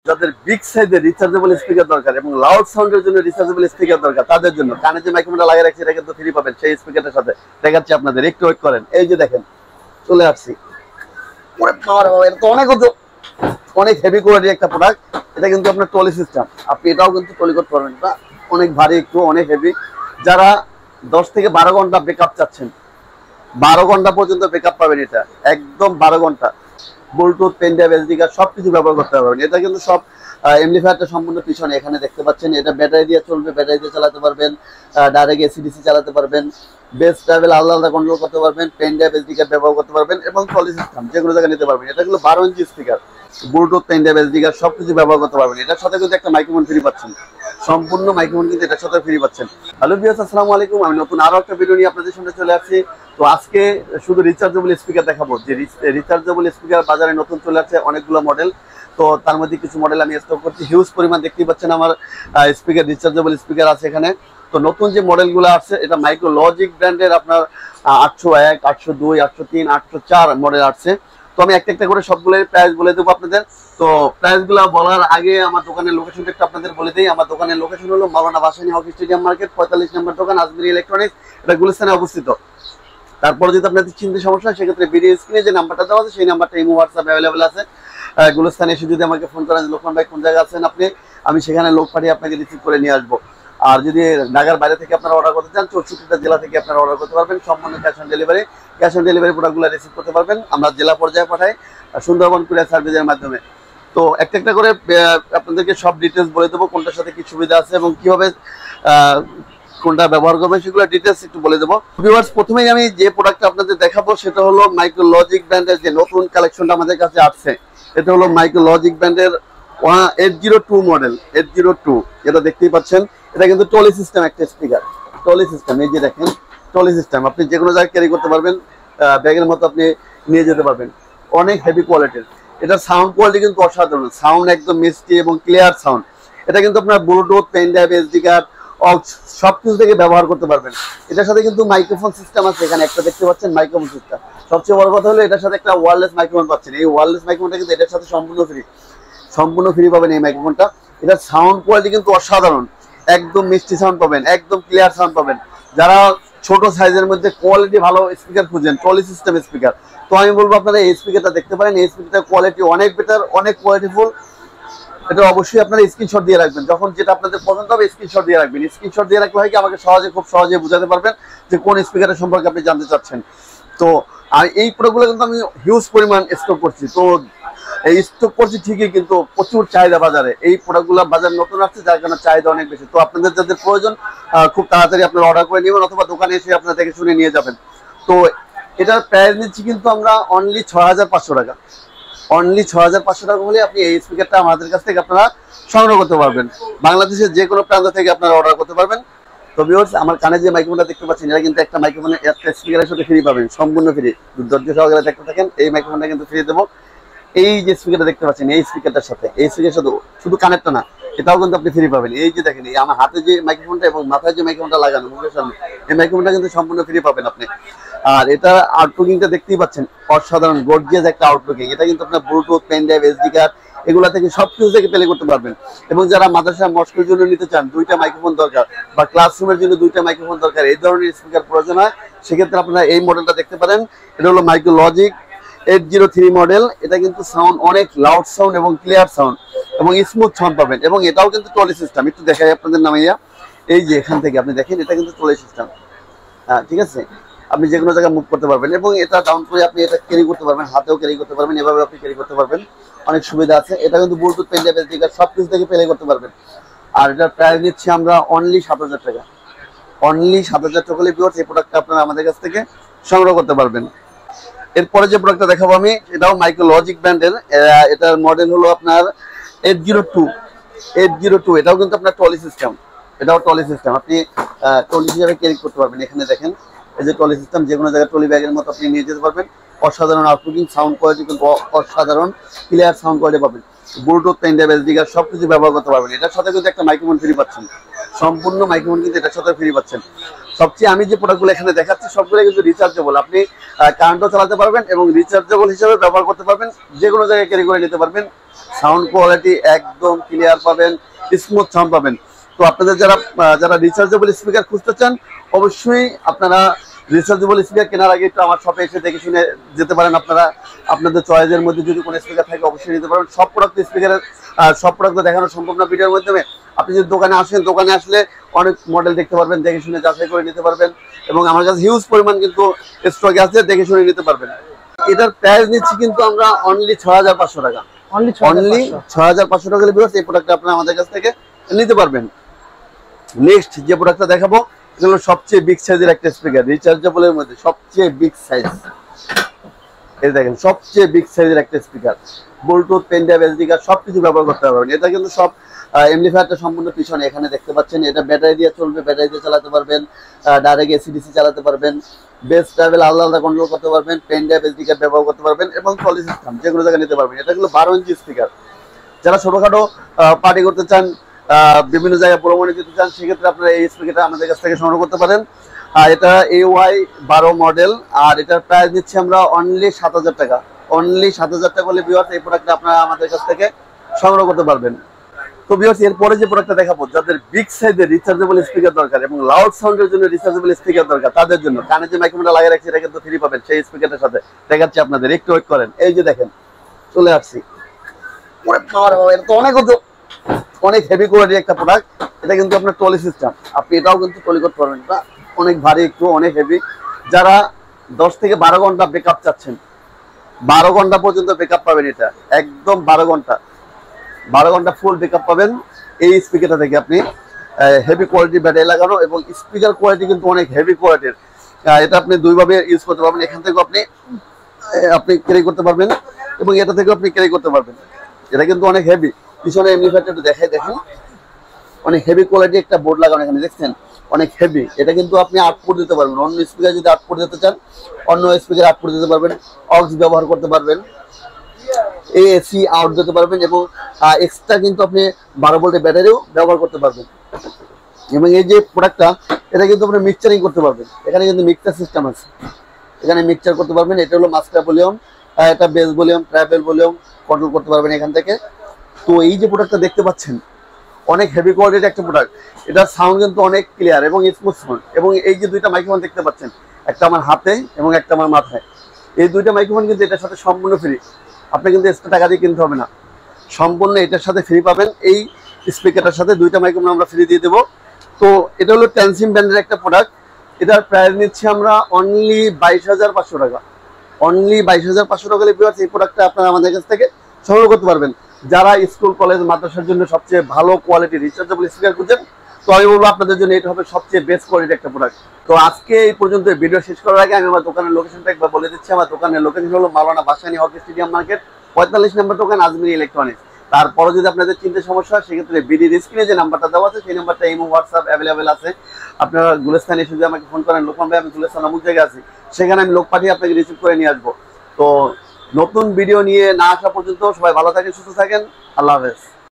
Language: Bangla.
যাদের বিগ সাইজের রিচার্জেবল স্পিকার দরকার এবং লাউড সাউন্ডের জন্য রিচার্জেবল স্পিকার দরকার তাদের জন্য কানে যে মাইক্রোফোনটা লাগিয়ে রাখছি এটা কিন্তু ফ্রি পাবেন সেই স্পিকারটার সাথে। দেখাচ্ছি আপনাদের, একটু ওয়েট করেন। এই যে দেখেন চলে আসছি। এটা তো অনেক হেভি কোয়ালিটির একটা প্রোডাক্ট। এটা কিন্তু আপনার টলি সিস্টেম, আপনি এটাও কিন্তু টলি করতে পারবেন। এটা অনেক ভারী, একটু অনেক হেভি। যারা 10 থেকে 12 ঘন্টা ব্যাকআপ চাচ্ছেন, 12 ঘন্টা পর্যন্ত ব্যাকআপ পাবেন। এটা একদম 12 ঘন্টা Bluetooth, pen drive, SD card সবকিছু ব্যবহার করতে পারবেন। এটা কিন্তু সব এমপ্লিফায়ারটা সম্পূর্ণ পিছনে এখানে দেখতে পাচ্ছেন। এটা ব্যাটারি দিয়ে চলবে, ব্যাটারি দিয়ে চালাতে পারবেন, ডাইরেক্ট এসিডিসি চালাতে পারবেন, বেস ট্রাভেল আলাদা আলাদা কন্ট্রোল করতে পারবেন, পেন ড্রাইভ, এসডি কার্ড ব্যবহার করতে পারবেন এবং টলি সিস্টেম যে কোনো জায়গায় নিতে পারবেন। এটা কিন্তু 12 inch speaker, Bluetooth, pen drive, SD card সবকিছু ব্যবহার করতে পারবেন। এটার সাথে কিন্তু একটা মাইক্রোফোন ফ্রি পাচ্ছেন, সম্পূর্ণ মাইক্রোফোন কিন্তু এটার সাথে ফ্রি পাচ্ছেন। হ্যালো ভিউয়ার্স, আসসালামু আলাইকুম। আমি নতুন আরো একটা ভিডিও নিয়ে আপনাদের সামনে চলে আসছি। তো আজকে শুধু রিচার্জেবল স্পিকার দেখাবো। যে রিচার্জেবল স্পিকার বাজারে নতুন চলে আসছে অনেকগুলো মডেল। তো তার মধ্যে কিছু মডেল আমি স্টক করছি, হিউজ পরিমাণ দেখতেই পাচ্ছেন আমার স্পিকার, রিচার্জেবল স্পিকার আছে এখানে। তো নতুন যে মডেলগুলো আছে এটা মাইক্রোলজিক ব্র্যান্ডের আপনার 801, 802, 803, 804 মডেল আসছে। তো আমি একটা একটা করে সবগুলোর প্রাইস বলে দেবো আপনাদের। তো প্রাইসগুলো বলার আগে আমার দোকানের লোকেশনটা একটু আপনাদের বলে দিই। আমার দোকানের লোকেশন হলো মাওলানা ভাসানী হকি স্টেডিয়াম মার্কেট, 45 নম্বর দোকান, আজমিরি ইলেকট্রনিক্স। এটা গুলিস্তানে অবস্থিত। তারপরে যদি আপনাদের চিনতে সমস্যা হয় সেক্ষেত্রে ভিডিও স্ক্রিনে যে নাম্বারটা দেওয়া আছে সেই নাম্বারটা ইমো, হোয়াটসঅ্যাপ অ্যাভেলেবেল আছে। গুলিস্তানে এসে যদি আমাকে ফোন করেন, লোকমান ভাই কোন জায়গায় আছেন আপনি, আমি সেখানে লোক পাঠিয়ে আপনাকে রিসিভ করে নিয়ে আসবো। আর যদি ঢাকার বাইরে থেকে আপনারা অর্ডার করতে চান, 64টা জেলা থেকে আপনারা অর্ডার করতে পারবেন, সম্পূর্ণ cash on delivery. Cash on delivery প্রোডাক্টগুলো রিসিভ করতে পারবেন, আমরা জেলা পর্যায়ে পাঠাই সুন্দরবন কুরিয়ার সার্ভিসের মাধ্যমে। তো একটা একটা করে আপনাদেরকে সব ডিটেলস বলে দেবো, কোনটার সাথে কি সুবিধা আছে এবং কিভাবে কোনটা ব্যবহার করবেন সেগুলো ডিটেলস একটু বলে দেবো। ভিউয়ার্স, প্রথমেই আমি যে প্রোডাক্টটা আপনাদের দেখাবো সেটা হলো মাইক্রোলজিক ব্র্যান্ডের যে নতুন কালেকশনটা আমাদের কাছে আসছে। এটা হলো মাইক্রোলজিক ব্র্যান্ডের 802 মডেল, 802। যেটা দেখতেই পাচ্ছেন এটা কিন্তু টলি সিস্টেম একটা স্পিকার, টলি সিস্টেম। এই যে দেখেন টলি সিস্টেম, আপনি যে কোনো জায়গায় ক্যারি করতে পারবেন, ব্যাগের মতো আপনি নিয়ে যেতে পারবেন। অনেক হেভি কোয়ালিটির। এটা সাউন্ড কোয়ালিটি কিন্তু অসাধারণ, সাউন্ড একদম মিষ্টি এবং ক্লিয়ার সাউন্ড। এটা কিন্তু আপনার Bluetooth, pen drive, SD card সবকিছু থেকে ব্যবহার করতে পারবেন। এটার সাথে কিন্তু মাইক্রোফোন সিস্টেম আছে, এখানে একটা দেখতে পাচ্ছেন মাইক্রোফোন সিস্টেম। সবচেয়ে বড় কথা হলো এটার সাথে একটা ওয়্যারলেস মাইক্রোফোন পাচ্ছেন। এই ওয়্যারলেস মাইক্রোফোনটা কিন্তু এটার সাথে সম্পূর্ণ ফ্রি পাবেন এই মাইক্রোফোনটা। এটার সাউন্ড কোয়ালিটি কিন্তু অসাধারণ, একদম মিষ্টি সাউন্ড পাবেন, একদম ক্লিয়ার সাউন্ড পাবেন। যারা ছোট সাইজের মধ্যে কোয়ালিটি ভালো স্পিকার খুঁজেন, টলি সিস্টেম স্পিকার, তো আমি বলবো আপনারা এই স্পিকারটা দেখতে পারেন। এই স্পিকারটার কোয়ালিটি অনেক বেটার, অনেক কোয়ালিটিফুল। এটা অবশ্যই আপনারা স্ক্রিনশট দিয়ে রাখবেন, যখন যেটা আপনাদের পছন্দ হবে স্ক্রিনশট দিয়ে রাখবেন। স্ক্রিনশট দিয়ে রাখলে হয় কি আমাকে খুব সহজে বুঝাতে পারবেন যে কোন স্পিকারের সম্পর্কে আপনি জানতে চাচ্ছেন। তো আর এই প্রোডাক্টগুলো কিন্তু আমি হিউজ পরিমাণ স্টক করছি। তো এই স্টক করছি ঠিকই, কিন্তু প্রচুর চাহিদা বাজারে। এই প্রোডাক্টগুলো বাজার নতুন আসছে, যার কারণে চাহিদা অনেক বেশি। তো আপনাদের যাদের প্রয়োজন খুব তাড়াতাড়ি আপনারা অর্ডার করে নেবেন অথবা দোকানে এসে আপনারা দেখে শুনে নিয়ে যাবেন। তো এটার প্রাইস নিচ্ছি কিন্তু আমরা অনলি 6500 টাকা। অনলি 6500 টাকা হলে আপনি এই স্পিকারটা আমাদের কাছ থেকে আপনারা সংগ্রহ করতে পারবেন। বাংলাদেশের যে কোনো প্রান্ত থেকে আপনারা অর্ডার করতে পারবেন। তো ভিউয়ার্স, আমার কানে যে মাইক্রোফোনটা দেখতে পাচ্ছেন এটা কিন্তু একটা মাইক্রোফোনে একটা স্পিকারের সাথে ফ্রি পাবেন, সম্পূর্ণ ফ্রি। ধৈর্য সহকারে দেখতে থাকেন, এই মাইক্রোফোনটা কিন্তু ফ্রি দেবো। এই যে স্পিকারটা দেখতে পাচ্ছেন এই স্পিকারটার সাথে, এই স্পিকারের সাথে শুধু কানেরটা না, এটাও কিন্তু আপনি ফ্রি পাবেন। এই যে দেখেন, এই আমার হাতে যে মাইক্রোফোনটা এবং মাথায় যে মাইক্রোফোনটা লাগানো মুখের সামনে, এই মাইক্রোফোনটা কিন্তু সম্পূর্ণ ফ্রি পাবেন আপনি। আর এটা আউটলুকিংটা দেখতেই পাচ্ছেন, অসাধারণ গর্জিয়াস একটা আউটলুকিং। এটা কিন্তু আপনার Bluetooth, pen drive, SD card এগুলা থেকে সবকিছু থেকে প্লে করতে পারবেন। এবং যারা মাদ্রাসা মস্কের জন্য নিতে চান, 2টা মাইক্রোফোন দরকার, বা ক্লাসরুমের জন্য 2টা মাইক্রোফোন দরকার, এই ধরনের স্পিকার প্রয়োজন হয়, সেক্ষেত্রে আপনারা এই মডেলটা দেখতে পারেন। এটা হলো মাইক্রোলজিক 803 মডেল। এটা কিন্তু সাউন্ড অনেক লাউড সাউন্ড এবং ক্লিয়ার সাউন্ড এবং স্মুথ সাউন্ড পাবেন। এবং এটাও কিন্তু টলি সিস্টেম। একটু দেখাই আপনাদের নামাইয়া, এই যে এখান থেকে আপনি দেখেন এটা কিন্তু টলি সিস্টেম। হ্যাঁ, ঠিক আছে, আপনি যে কোনো জায়গায় মুভ করতে পারবেন এবং এটা ডাউন করে আপনি এটা ক্যারি করতে পারবেন, হাতেও ক্যারি করতে পারবেন, এভাবে আপনি ক্যারি করতে পারবেন, অনেক সুবিধা আছে। এটা কিন্তু Bluetooth, pen drive, SD card সবকিছু থেকে প্লে করতে পারবেন। আর এটার প্রাইস নিচ্ছি আমরা অনলি 7000 টাকা। অনলি 7000 টাকা হলে ভিউয়ার্স এই প্রোডাক্টটা আপনারা আমাদের কাছ থেকে সংগ্রহ করতে পারবেন। এরপরে যে প্রোডাক্টটা দেখাবো আমি, এটাও মাইক্রোলজিক ব্র্যান্ডের। এটার মডেল হলো আপনার 802। এটাও কিন্তু আপনার টলি সিস্টেম, এটাও টলি সিস্টেম। আপনি টলি হিসাবে ক্যারি করতে পারবেন। এখানে দেখেন এই যে টলি সিস্টেম, যে কোনো জায়গায় টলি ব্যাগের মতো আপনি নিয়ে যেতে পারবেন। অসাধারণ আউটলুকিং, সাউন্ড কোয়ালিটি কিন্তু অসাধারণ ক্লিয়ার সাউন্ড কোয়ালিটি পাবেন। Bluetooth, pen drive, SD card সবকিছু ব্যবহার করতে পারবেন। এটার সাথে কিন্তু একটা মাইক্রোফোন ফ্রি পাচ্ছেন, সম্পূর্ণ মাইক্রোফোন কিন্তু এটার সাথে ফ্রি পাচ্ছেন। সবচেয়ে আমি যে প্রোডাক্টগুলো এখানে দেখাচ্ছি সবগুলো কিন্তু রিচার্জেবল। আপনি কারেন্টও চালাতে পারবেন এবং রিচার্জেবল হিসেবে ব্যবহার করতে পারবেন, যে কোনো জায়গায় ক্যারি করে নিতে পারবেন। সাউন্ড কোয়ালিটি একদম ক্লিয়ার পাবেন, স্মুথ সাউন্ড পাবেন। তো আপনাদের যারা রিচার্জেবল স্পিকার খুঁজতে চান, অবশ্যই আপনারা রিচার্জেবল স্পিকার কেনার আগে একটু আমার শপে এসে দেখে শুনে যেতে পারেন। আপনারা আপনাদের চয়েসের মধ্যে যদি কোনো স্পিকার থাকে অবশ্যই নিতে পারবেন। সব প্রোডাক্ট দেখানো সম্ভব না ভিডিওর মাধ্যমে। আপনি যদি দোকানে আসেন, দোকানে আসলে অনেক মডেল দেখতে পারবেন, দেখে শুনে যাচাই করে নিতে পারবেন। এবং আমার কাছে হিউজ পরিমাণ কিন্তু স্টকে আছে, দেখে শুনে নিতে পারবেন। এটার প্রাইস নিচ্ছি কিন্তু আমরা অনলি 6500 টাকা। অনলি 6500 টাকা হলে এই প্রোডাক্টটা আপনারা আমাদের কাছ থেকে নিতে পারবেন। নেক্সট যে প্রোডাক্টটা দেখাবো, এটা হলো সবচেয়ে বিগ সাইজের একটা স্পিকার, রিচার্জেবলের মধ্যে সবচেয়ে বিগ সাইজ। এই দেখেন সবচেয়ে বিগ সাইজের একটা speaker, Bluetooth, pen drive, SD card সবকিছু ব্যবহার করতে পারবেন। এটা কিন্তু সব এমপ্লিফায়ারটা সম্পূর্ণ পিছনে এখানে দেখতে পাচ্ছেন। এটা ব্যাটারি দিয়ে চলবে, ব্যাটারি দিয়ে চালাতে পারবেন, ডাইরেক্ট এসিডিসি চালাতে পারবেন, বেস ট্রাভেল আলাদা আলাদা কন্ট্রোল করতে পারবেন, পেন ড্রাইভ, এসডি কার্ড ব্যবহার করতে পারবেন এবং ট্রলি সিস্টেম যে কোনো জায়গায় নিতে পারবেন। এটা হলো 12 ইঞ্চি স্পিকার। যারা ছোটখাটো পার্টি করতে চান, বিভিন্ন জায়গায় ভ্রমণে যেতে চান, সেক্ষেত্রে আপনারা এই স্পিকারটা আমাদের কাছ থেকে সংগ্রহ করতে পারেন। এটা AY12 মডেল, আর এটার প্রাইস দিচ্ছি আমরা অনলি 7000 টাকা। অনলি 7000 টাকা হলে ভিউয়ার্স এই প্রোডাক্টটা আপনারা আমাদের কাছ থেকে সংগ্রহ করতে পারবেন। তো ভিউয়ার্স এরপরে যে প্রোডাক্টটা দেখাবো, যাদের বিগ সাইজের রিচার্জেবল স্পিকার দরকার এবং লাউড সাউন্ডের জন্য রিচার্জেবল স্পিকার দরকার, তাদের জন্য কানে যে মাইক্রোফোনটা লাগিয়ে রাখছি এটা কিন্তু ফ্রি পাবেন সেই স্পিকারের সাথে। দেখাচ্ছি আপনাদের, একটু ওয়েট করেন। এই যে দেখেন চলে আসছি। এটা তো অনেক হেভি কোয়ালিটির একটা প্রোডাক্ট। এটা কিন্তু আপনার ট্রলি সিস্টেম, আপনি এটাও কিন্তু ট্রলি করতে পারবেন। এটা অনেক ভারী, একটু অনেক হেভি। যারা 10 থেকে 12 ঘন্টা ব্যাকআপ চাচ্ছেন, 12 ঘন্টা পর্যন্ত ব্যাকআপ পাবেন। এটা একদম 12 ঘন্টা ফুল ব্যাকআপ পাবেন এই স্পিকারটা থেকে। আপনি হেভি কোয়ালিটি ব্যাটারি লাগানো এবং স্পিকার কোয়ালিটি কিন্তু অনেক হেভি কোয়ালিটির। এটা আপনি দুইভাবে ইউজ করতে পারবেন। এখান থেকে আপনি ক্যারি করতে পারবেন এবং এটা থেকেও আপনি ক্যারি করতে পারবেন। এটা কিন্তু অনেক হেভি। পিছনে এমপ্লিফায়ারটা একটু দেখাই, দেখেন অনেক হেভি কোয়ালিটি একটা বোর্ড লাগানো এখানে, দেখছেন অনেক হেভি। এটা কিন্তু আপনি আউটপুট দিতে পারবেন, অন্য স্পিকার যদি আউটপুট দিতে চান অন্য স্পিকার আউটপুট দিতে পারবেন, অক্স ব্যবহার করতে পারবেন, এসি আউট দিতে পারবেন এবং এক্সট্রা কিন্তু আপনি 12 ভোল্টের ব্যাটারিও ব্যবহার করতে পারবেন। এবং এই যে প্রোডাক্টটা, এটা কিন্তু আপনি মিক্সচারিং করতে পারবেন। এখানে কিন্তু মিক্সার সিস্টেম আছে, এখানে মিক্সচার করতে পারবেন। এটা হলো মাস্টার ভলিউম, এটা base volume, travel volume control করতে পারবেন এখান থেকে। তো এই যে প্রোডাক্টটা দেখতে পাচ্ছেন অনেক হেভি কোয়ালিটির একটা প্রোডাক্ট। এটার সাউন্ড কিন্তু অনেক ক্লিয়ার এবং স্মুথ সাউন্ড। এবং এই যে দুইটা মাইক্রোফোন দেখতে পাচ্ছেন, একটা আমার হাতে এবং একটা আমার মাথায়, এই দুইটা মাইক্রোফোন কিন্তু এটার সাথে সম্পূর্ণ ফ্রি। আপনি কিন্তু এক্সট্রা টাকা দিয়ে কিনতে হবে না, সম্পূর্ণ এটার সাথে ফ্রি পাবেন। এই স্পিকারটার সাথে দুইটা মাইক্রোফোন আমরা ফ্রি দিয়ে দেবো। তো এটা হলো টেনসিম ব্র্যান্ডের একটা প্রোডাক্ট। এটার প্রাইস নিচ্ছি আমরা অনলি 22500 টাকা। অনলি 22500 টাকা হলে এই প্রোডাক্টটা আপনারা আমাদের কাছ থেকে সংগ্রহ করতে পারবেন। যারা স্কুল, কলেজ, মাদ্রাসার জন্য সবচেয়ে ভালো কোয়ালিটি রিচার্জেবল স্পিকার খুঁজছেন, তো আমি বলবো আপনাদের জন্য এটা হবে সবচেয়ে বেস্ট কোয়ালিটির একটা প্রোডাক্ট। তো আজকে এই পর্যন্ত ভিডিও শেষ করার আগে আমি আমার দোকানের লোকেশনটা একবার বলে দিচ্ছি। আমার দোকানের লোকেশন হলো মাওলানা ভাসানী হকি স্টেডিয়াম মার্কেট, 45 নম্বর দোকান, আজমিরি ইলেকট্রনিক্স। তারপরে যদি আপনাদের চিনতে সমস্যা হয় সেক্ষেত্রে বিডির স্ক্রিনে যে নাম্বারটা দেওয়া আছে সেই নাম্বারটা ইমো, হোয়াটসঅ্যাপ অ্যাভেলেবেল আছে। আপনারা গুলিস্তানে এসে যদি আমাকে ফোন করেন, লোকমান ভাই আমি গুলিস্তান অমুক জায়গায় আছি, সেখানে আমি লোক পাঠিয়ে আপনাকে রিসিভ করে নিয়ে আসবো। তো নতুন ভিডিও নিয়ে না আসা পর্যন্ত সবাই ভালো থাকেন, সুস্থ থাকেন। আল্লাহ হাফেজ।